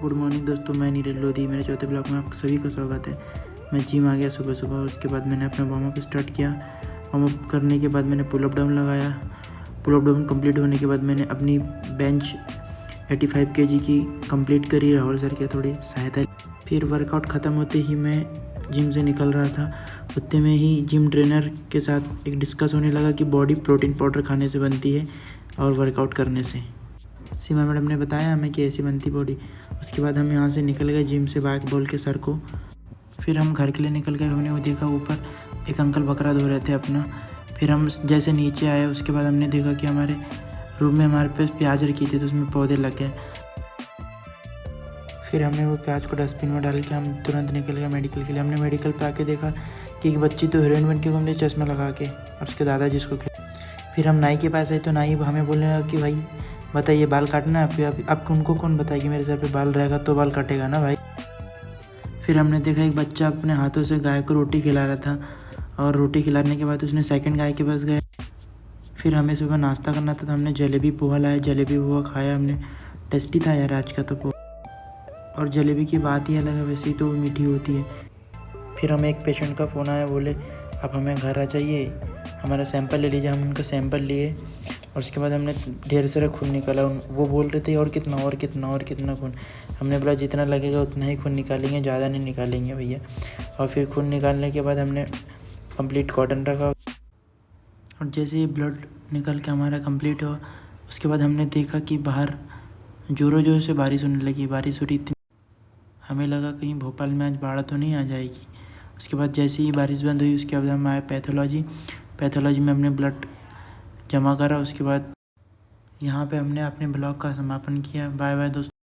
Good morning दोस्तों, मैं नीरज लोधी। मेरे चौथे ब्लॉग में आप सभी का स्वागत है। मैं जिम आ गया सुबह सुबह। उसके बाद मैंने अपना वार्म अप स्टार्ट किया। वार्म अप करने के बाद मैंने पुल अप डाउन लगाया। पुल अप डाउन कंप्लीट होने के बाद मैंने अपनी बेंच 85 kg की कंप्लीट करी राहुल सर के थोड़ी सहायता। फिर वर्कआउट ख़त्म होते ही मैं जिम से निकल रहा था। उतने में ही जिम ट्रेनर के साथ एक डिस्कस होने लगा कि बॉडी प्रोटीन पाउडर खाने से बनती है और वर्कआउट करने से। सीमा मैडम ने बताया हमें कि ऐसी बनती बॉडी। उसके बाद हम यहाँ से निकल गए जिम से बाइक बोल के सर को। फिर हम घर के लिए निकल गए। हमने वो देखा ऊपर एक अंकल बकरा धो रहे थे अपना। फिर हम जैसे नीचे आए उसके बाद हमने देखा कि हमारे रूम में हमारे पास प्याज रखी थी तो उसमें पौधे लग गए। फिर हमने वो प्याज को डस्टबिन में डाल के हम तुरंत निकल गए मेडिकल के लिए। हमने मेडिकल पे आके देखा कि एक बच्ची तो हीरोइन बन के घूम रही चश्मा लगा के, और उसके दादाजी उसको फिर हम नाई के पास आए तो नाई हमें बोलने लगा कि भाई बताइए बाल काटना है फिर अब उनको कौन बताए कि मेरे सर पे बाल रहेगा तो बाल काटेगा ना भाई। फिर हमने देखा एक बच्चा अपने हाथों से गाय को रोटी खिला रहा था, और रोटी खिलाने के बाद उसने सेकंड गाय के पास गए। फिर हमें सुबह नाश्ता करना था तो हमने जलेबी पोहा लाया। जलेबी पोहा खाया हमने। टेस्टी था यार आज का तो पोहा। और जलेबी की बात ही अलग है, वैसे ही तो वो मीठी होती है। फिर हमें एक पेशेंट का फ़ोन आया, बोले आप हमें घर आ जाइए, हमारा सैंपल ले लीजिए। हम उनका सैंपल लिए और उसके बाद हमने ढेर सारा खून निकाला। वो बोल रहे थे और कितना और कितना और कितना खून। हमने बोला जितना लगेगा उतना ही खून निकालेंगे, ज़्यादा नहीं निकालेंगे भैया। और फिर खून निकालने के बाद हमने कंप्लीट कॉटन रखा। और जैसे ही ब्लड निकल के हमारा कंप्लीट हुआ उसके बाद हमने देखा कि बाहर ज़ोरों ज़ोर से बारिश होने लगी। बारिश हो रही थी। हमें लगा कहीं भोपाल में आज बाढ़ तो नहीं आ जाएगी। उसके बाद जैसे ही बारिश बंद हुई उसके बाद हम आए पैथोलॉजी में हमने ब्लड जमा करा। उसके बाद यहाँ पे हमने अपने ब्लॉग का समापन किया। बाय बाय दोस्तों।